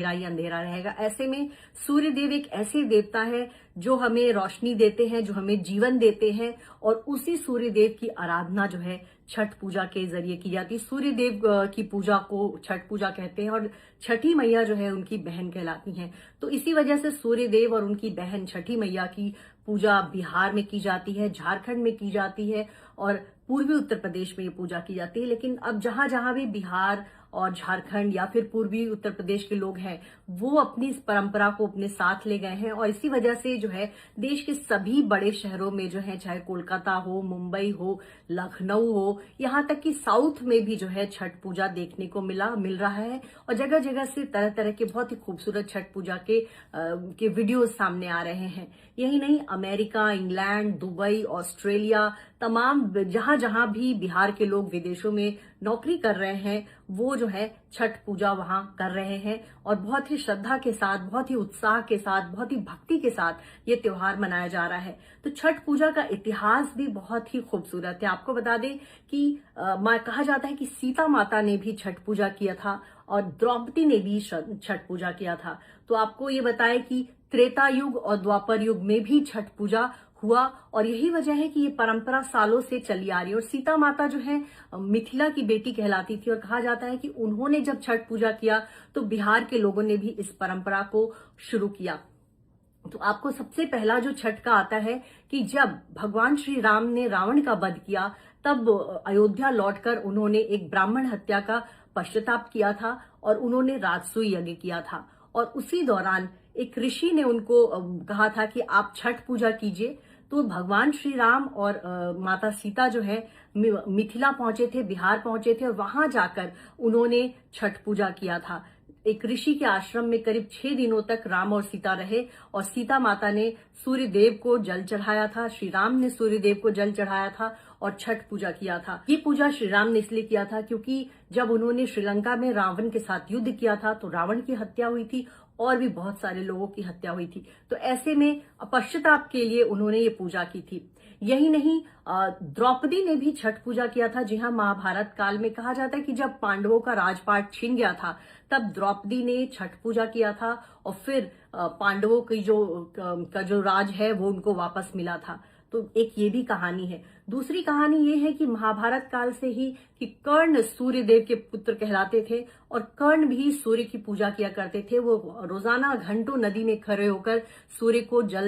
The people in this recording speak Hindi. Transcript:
ही अंधेरा रहेगा। ऐसे में सूर्य देव एक ऐसे देवता है जो हमें रोशनी देते हैं, जो हमें जीवन देते हैं, और उसी सूर्य देव की आराधना जो है छठ पूजा के जरिए की जाती है। सूर्य देव की पूजा को छठ पूजा कहते हैं, और छठी मैया जो है उनकी बहन कहलाती हैं। तो इसी वजह से सूर्य देव और उनकी बहन छठी मैया की पूजा बिहार में की जाती है, झारखंड में की जाती है, और पूर्वी उत्तर प्रदेश में ये पूजा की जाती है। लेकिन अब जहां जहां भी बिहार और झारखंड या फिर पूर्वी उत्तर प्रदेश के लोग हैं, वो अपनी इस परंपरा को अपने साथ ले गए हैं, और इसी वजह से जो है देश के सभी बड़े शहरों में जो है, चाहे कोलकाता हो, मुंबई हो, लखनऊ हो, यहाँ तक कि साउथ में भी जो है छठ पूजा देखने को मिल रहा है। और जगह जगह से तरह तरह के बहुत ही खूबसूरत छठ पूजा के वीडियोज सामने आ रहे हैं। यही नहीं, अमेरिका, इंग्लैंड, दुबई, ऑस्ट्रेलिया, तमाम जहां जहां भी बिहार के लोग विदेशों में नौकरी कर रहे हैं, वो जो है छठ पूजा वहां कर रहे हैं, और बहुत ही श्रद्धा के साथ, बहुत ही उत्साह के साथ, बहुत ही भक्ति के साथ ये त्योहार मनाया जा रहा है। तो छठ पूजा का इतिहास भी बहुत ही खूबसूरत है। आपको बता दें कि कहा जाता है कि सीता माता ने भी छठ पूजा किया था, और द्रौपदी ने भी छठ पूजा किया था। तो आपको ये बताएं कि त्रेता युग और द्वापर युग में भी छठ पूजा हुआ, और यही वजह है कि ये परंपरा सालों से चली आ रही है। और सीता माता जो है मिथिला की बेटी कहलाती थी, और कहा जाता है कि उन्होंने जब छठ पूजा किया तो बिहार के लोगों ने भी इस परंपरा को शुरू किया। तो आपको सबसे पहला जो छठ का आता है कि जब भगवान श्री राम ने रावण का वध किया, तब अयोध्या लौटकर उन्होंने एक ब्राह्मण हत्या का पश्चाताप किया था, और उन्होंने राजसूय यज्ञ किया था। और उसी दौरान एक ऋषि ने उनको कहा था कि आप छठ पूजा कीजिए। तो भगवान श्री राम और माता सीता जो है मिथिला पहुंचे थे, बिहार पहुंचे थे, और वहां जाकर उन्होंने छठ पूजा किया था। एक ऋषि के आश्रम में करीब 6 दिनों तक राम और सीता रहे, और सीता माता ने सूर्य देव को जल चढ़ाया था, श्री राम ने सूर्य देव को जल चढ़ाया था, और छठ पूजा किया था। ये पूजा श्री राम ने इसलिए किया था क्योंकि जब उन्होंने श्रीलंका में रावण के साथ युद्ध किया था तो रावण की हत्या हुई थी, और भी बहुत सारे लोगों की हत्या हुई थी। तो ऐसे में पश्चाताप के लिए उन्होंने ये पूजा की थी। यही नहीं, द्रौपदी ने भी छठ पूजा किया था। जी हाँ, महाभारत काल में कहा जाता है कि जब पांडवों का राजपाट छिन गया था, तब द्रौपदी ने छठ पूजा किया था, और फिर पांडवों की जो राज है वो उनको वापस मिला था। तो एक ये भी कहानी है। दूसरी कहानी ये है कि महाभारत काल से ही कि कर्ण सूर्य देव के पुत्र कहलाते थे, और कर्ण भी सूर्य की पूजा किया करते थे। वो रोजाना घंटों नदी में खड़े होकर सूर्य को जल